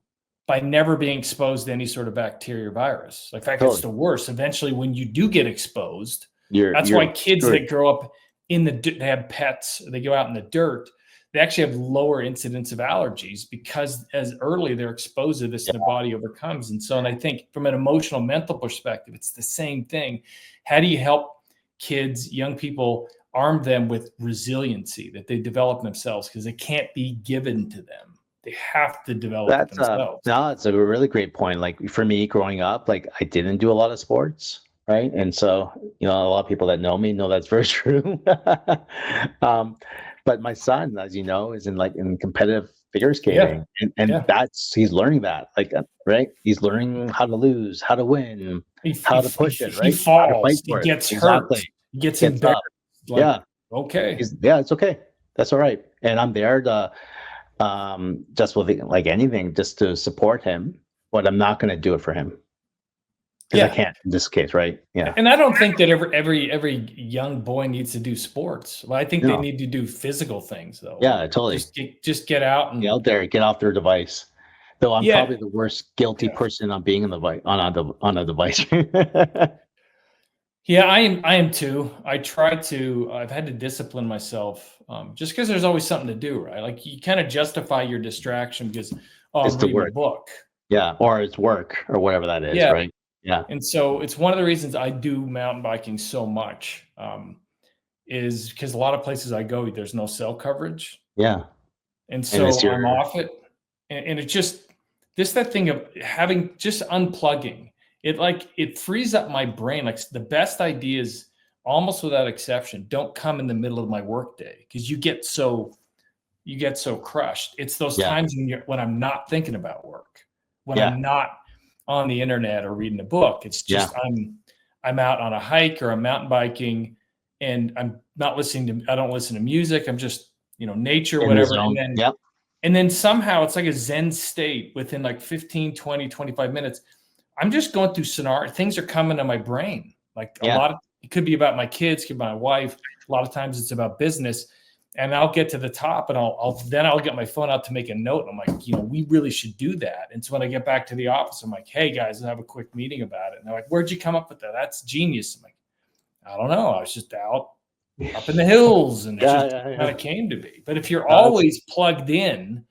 Speaker 2: by never being exposed to any sort of bacteria or virus. In fact, it's the worst. Eventually, when you do get exposed, that's why kids that grow up they have pets, they go out in the dirt, they actually have lower incidence of allergies, because as early they're exposed to this, the body overcomes. And I think from an emotional, mental perspective, it's the same thing. How do you help kids, young people, arm them with resiliency that they develop themselves? Because it can't be given to them. They have to develop themselves.
Speaker 3: No, it's a really great point. Like, for me growing up, like, I didn't do a lot of sports, right? And so, a lot of people that know me know that's very true. But my son, as you know, is in competitive figure skating, and he's learning that, like, right? He's learning how to lose, how to win, how to push it, right?
Speaker 2: He falls, he gets hurt, he gets embarrassed. Okay.
Speaker 3: It's okay. That's all right. And I'm there to, just with like anything, just to support him, but I'm not going to do it for him. Because I can't in this case, right? Yeah.
Speaker 2: And I don't think that every young boy needs to do sports. Well, I think they need to do physical things, though.
Speaker 3: Yeah, totally.
Speaker 2: Just get out and
Speaker 3: get out there, get off their device. Though I'm probably the worst guilty person on being on a device.
Speaker 2: Yeah, I am too. I've had to discipline myself, just because there's always something to do, right? Like, you kind of justify your distraction because I'm reading a book.
Speaker 3: Yeah, or it's work or whatever that is, right? Yeah.
Speaker 2: And so it's one of the reasons I do mountain biking so much, is because a lot of places I go, there's no cell coverage.
Speaker 3: Yeah.
Speaker 2: And so I'm off it. And it's just that thing of having just unplugging. It frees up my brain. Like, the best ideas, almost without exception, don't come in the middle of my workday, because you get so crushed. It's those times when I'm not thinking about work, when I'm not on the internet or reading a book. It's just I'm out on a hike or I'm mountain biking, and I'm not I don't listen to music. I'm just, nature, whatever. And then somehow it's like a Zen state within like 15, 20, 25 minutes. I'm just going through scenario. Things are coming to my brain. Like, it could be about my kids, could be my wife. A lot of times it's about business. And I'll get to the top, and I'll get my phone out to make a note. And I'm like, we really should do that. And so when I get back to the office, I'm like, hey guys, I'll have a quick meeting about it. And they're like, where'd you come up with that? That's genius. I'm like, I don't know. I was just out up in the hills, and it just kind of came to be. But if you're always plugged in,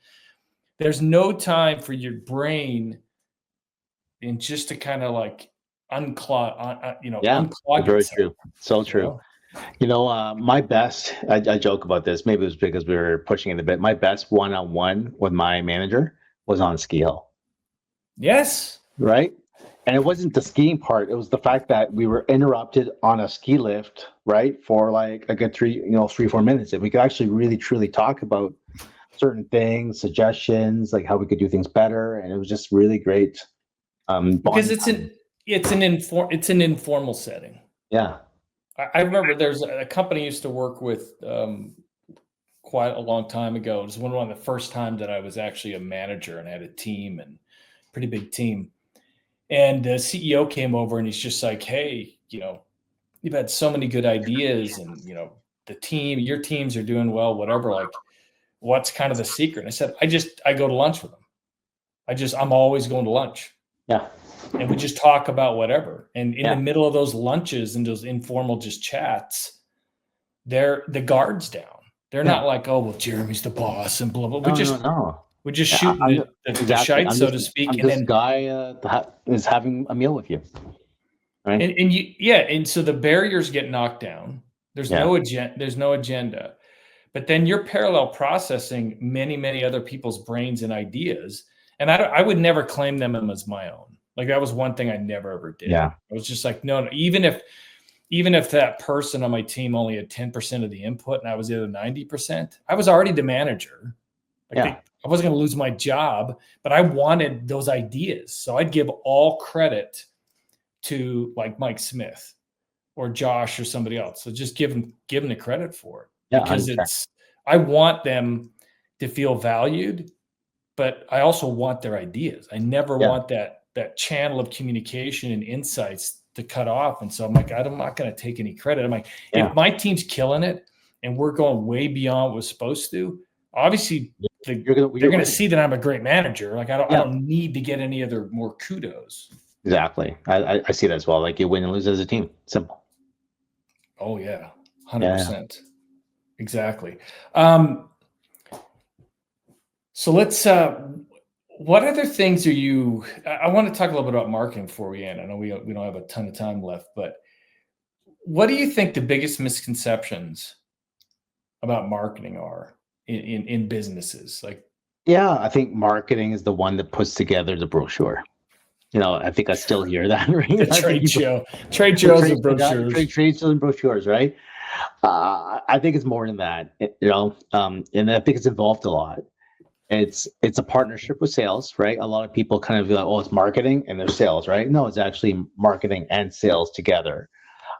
Speaker 2: there's no time for your brain and just to kind of like unclog, unclog
Speaker 3: very
Speaker 2: itself.
Speaker 3: True. So true. My best, I joke about this, maybe it was because we were pushing it a bit. My best one-on-one with my manager was on a ski hill.
Speaker 2: Yes.
Speaker 3: Right. And it wasn't the skiing part. It was the fact that we were interrupted on a ski lift, right, for like a good 3-4 minutes. And we could actually really, truly talk about certain things, suggestions, like how we could do things better. And it was just really great.
Speaker 2: Because it's an informal setting.
Speaker 3: Yeah.
Speaker 2: I remember there's a company I used to work with quite a long time ago. It was one of the first times that I was actually a manager and had a team, and pretty big team. And the CEO came over, and he's just like, hey, you've had so many good ideas, and, your teams are doing well, whatever. Like, what's kind of the secret? And I said, I go to lunch with them. I'm always going to lunch.
Speaker 3: Yeah.
Speaker 2: And we just talk about whatever. And in the middle of those lunches and those informal just chats, the guard's down. They're not like, oh, well, Jeremy's the boss and blah, blah. We're just shooting the shite, so to speak.
Speaker 3: And this guy is having a meal with you. Right.
Speaker 2: And so the barriers get knocked down. There's no agenda. But then you're parallel processing many, many other people's brains and ideas. And I would never claim them as my own. Like, that was one thing I never ever did.
Speaker 3: Yeah.
Speaker 2: I was just like, no, even if that person on my team only had 10% of the input and I was the other 90%, I was already the manager. I wasn't going to lose my job, but I wanted those ideas. So I'd give all credit to like Mike Smith or Josh or somebody else. So just give them the credit for it, because
Speaker 3: 100%.
Speaker 2: I want them to feel valued, but I also want their ideas. I never want that channel of communication and insights to cut off. And so I'm like, I'm not going to take any credit. I'm like, if my team's killing it and we're going way beyond what we're supposed to, obviously they're going to see that I'm a great manager. Like I don't need to get any other more kudos.
Speaker 3: Exactly. I see that as well. Like you win and lose as a team. Simple.
Speaker 2: Oh yeah. 100%. Exactly. So let's, what other things are you, I want to talk a little bit about marketing before we end. I know we don't have a ton of time left, but what do you think the biggest misconceptions about marketing are in businesses? Like,
Speaker 3: I think marketing is the one that puts together the brochure. I think I still hear that. Right?
Speaker 2: The trade shows and brochures.
Speaker 3: Trade shows and brochures, right? I think it's more than that, and I think it's involved a lot. It's a partnership with sales, right? A lot of people kind of be like, oh, it's marketing and there's sales, right? No, it's actually marketing and sales together.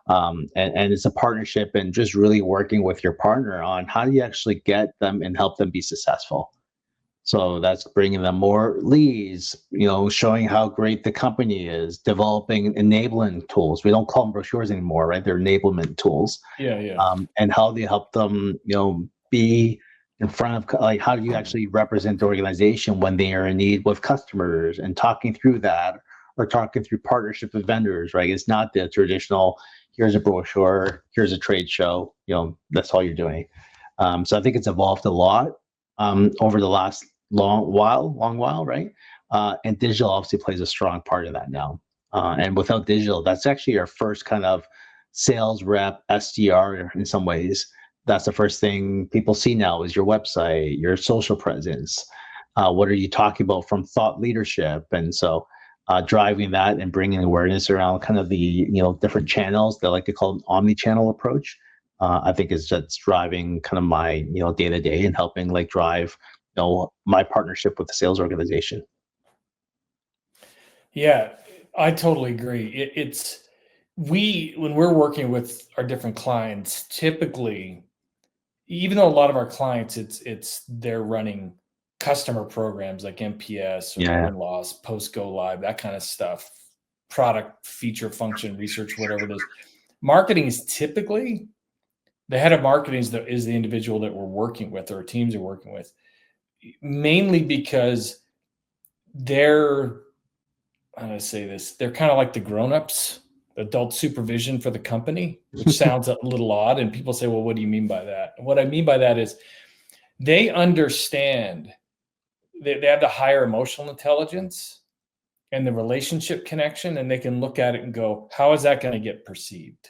Speaker 3: And it's a partnership and just really working with your partner on how do you actually get them and help them be successful. So that's bringing them more leads, showing how great the company is, developing enabling tools. We don't call them brochures anymore, right? They're enablement tools. And how do you help them, be in front of, like, how do you actually represent the organization when they are in need with customers, and talking through that, or talking through partnership with vendors, right? It's not the traditional, here's a brochure, here's a trade show, that's all you're doing. So I think it's evolved a lot over the last long while, right? And digital obviously plays a strong part of that now. And without digital, that's actually our first kind of sales rep, SDR in some ways. That's the first thing people see now is your website, your social presence. What are you talking about from thought leadership? And so driving that and bringing awareness around kind of the different channels, they like to call an omnichannel approach. I think is just driving kind of my day to day and helping like drive my partnership with the sales organization.
Speaker 2: Yeah, I totally agree. When we're working with our different clients, typically, even though a lot of our clients, they're running customer programs like MPS or win loss, post go live, that kind of stuff, product feature function research, whatever it is. Marketing is typically the head of marketing is the individual that we're working with, or our teams are working with, mainly because they're kind of like the grown-ups, adult supervision for the company, which sounds a little odd. And people say, well, what do you mean by that? And what I mean by that is they understand, they have the higher emotional intelligence and the relationship connection, and they can look at it and go, how is that going to get perceived?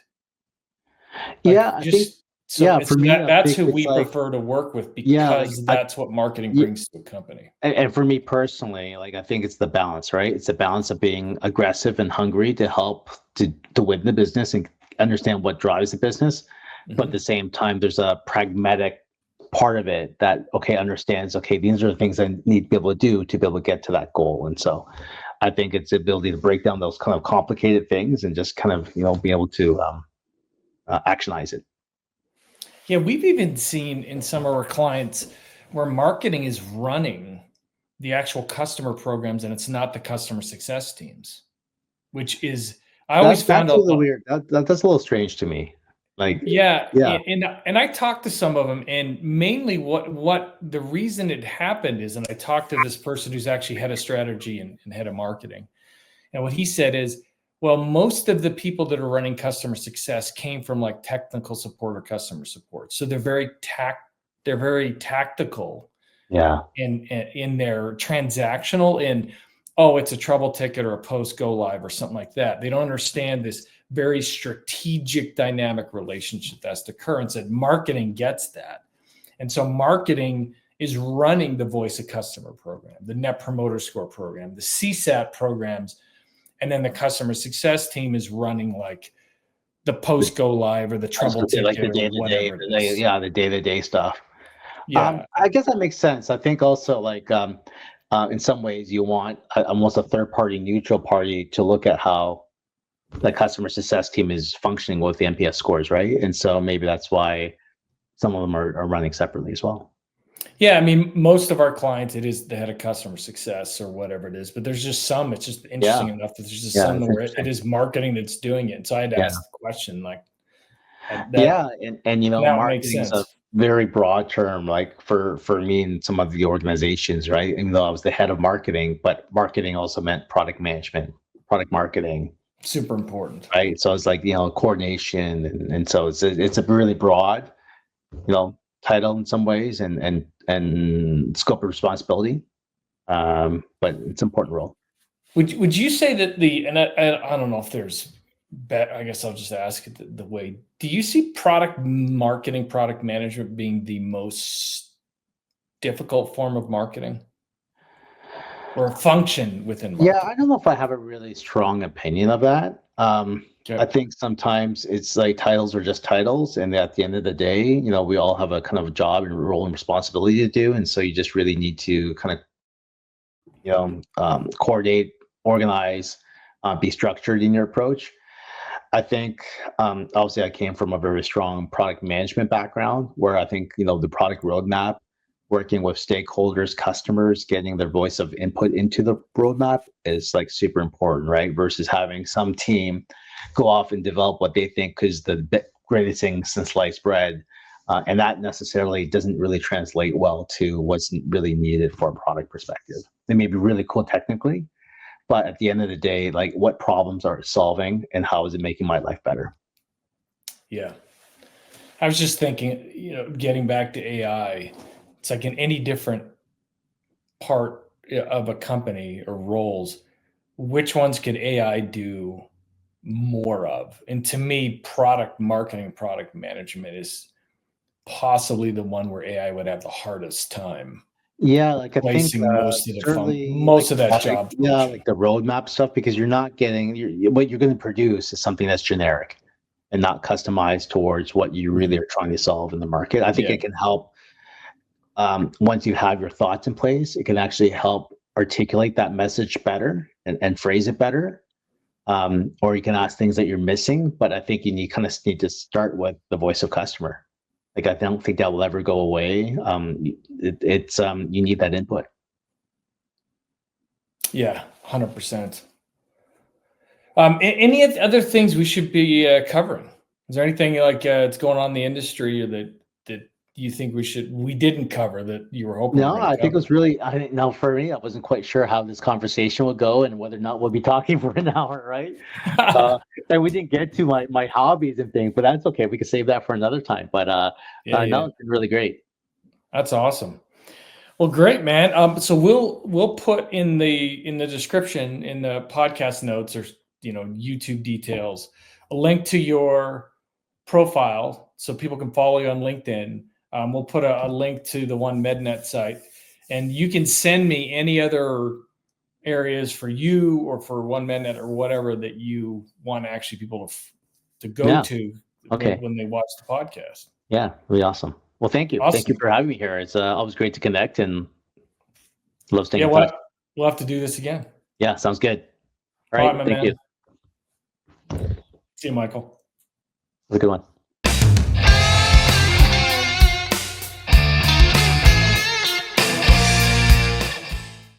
Speaker 2: For me, that's who we prefer to work with, because that's what marketing brings to a company.
Speaker 3: And for me personally, like, I think it's the balance, right? It's a balance of being aggressive and hungry to help to win the business and understand what drives the business. Mm-hmm. But at the same time, there's a pragmatic part of it that, understands, these are the things I need to be able to do to be able to get to that goal. And so I think it's the ability to break down those kind of complicated things and just kind of, be able to actionize it.
Speaker 2: Yeah, we've even seen in some of our clients where marketing is running the actual customer programs, and it's not the customer success teams, which is, I always found
Speaker 3: that's a little weird. That's a little strange to me. Like,
Speaker 2: and I talked to some of them, and mainly what the reason it happened is, and I talked to this person who's actually head of strategy and head of marketing, and what he said is, well, most of the people that are running customer success came from like technical support or customer support. So they're very tactical.
Speaker 3: Yeah.
Speaker 2: In their transactional, and it's a trouble ticket or a post go live or something like that. They don't understand this very strategic dynamic relationship that's the occurrence, and marketing gets that. And so marketing is running the voice of customer program, the net promoter score program, the CSAT programs. And then the customer success team is running like the post go live or the trouble ticket,
Speaker 3: like the day-to-day, the day-to-day stuff. Yeah, I guess that makes sense. I think also like in some ways you want almost a third party, neutral party to look at how the customer success team is functioning with the NPS scores, right? And so maybe that's why some of them are running separately as well.
Speaker 2: Yeah, I mean, most of our clients, it is the head of customer success or whatever it is, but there's just some, it's just interesting enough that there's just some where it is marketing that's doing it. So I had to ask the question, like,
Speaker 3: and marketing is a very broad term, like for me and some of the organizations, right? Even though I was the head of marketing, but marketing also meant product management, product marketing.
Speaker 2: Super important.
Speaker 3: Right. So it's like, coordination. And so it's a really broad, title in some ways and scope of responsibility. But it's an important role.
Speaker 2: Would you say that and I don't know if there's I guess I'll just ask it the way, do you see product marketing, product management being the most difficult form of marketing or function within marketing?
Speaker 3: Yeah, I don't know if I have a really strong opinion of that. I think sometimes it's like titles are just titles, and at the end of the day, we all have a kind of a job and role and responsibility to do, and so you just really need to kind of coordinate, organize, be structured in your approach. I think obviously I came from a very strong product management background where I think the product roadmap, working with stakeholders, customers, getting their voice of input into the roadmap is like super important, right? Versus having some team go off and develop what they think is the greatest thing since sliced bread. And that necessarily doesn't really translate well to what's really needed for a product perspective. They may be really cool technically, but at the end of the day, like what problems are it solving and how is it making my life better?
Speaker 2: Yeah. I was just thinking, getting back to AI, it's like in any different part of a company or roles, which ones could AI do more of? And to me, product marketing, product management is possibly the one where AI would have the hardest time.
Speaker 3: Yeah, like I think
Speaker 2: most of that job.
Speaker 3: Yeah, like the roadmap stuff, because you're not getting what you're going to produce is something that's generic and not customized towards what you really are trying to solve in the market. I think it can help once you have your thoughts in place. It can actually help articulate that message better and phrase it better. Or you can ask things that you're missing, but I think you need to start with the voice of customer. Like, I don't think that will ever go away. You need that input.
Speaker 2: Yeah, 100%. Any other things we should be covering? Is there anything like that's going on in the industry or that you think we didn't cover that you were hoping?
Speaker 3: No, I think it was really. Now for me, I wasn't quite sure how this conversation would go and whether or not we'll be talking for an hour, right? And we didn't get to my hobbies and things, but that's okay. We can save that for another time. But no, it's been really great.
Speaker 2: That's awesome. Well, great, man. So we'll put in the description in the podcast notes or YouTube details a link to your profile so people can follow you on LinkedIn. We'll put a link to the OneMedNet site, and you can send me any other areas for you or for OneMedNet or whatever that you want actually people to go to when they watch the podcast.
Speaker 3: Yeah, really awesome. Well, thank you. Awesome. Thank you for having me here. It's always great to connect and love staying in touch.
Speaker 2: We'll have to do this again.
Speaker 3: Yeah, sounds good. All right, thank you.
Speaker 2: See you, Michael.
Speaker 3: Have a good one.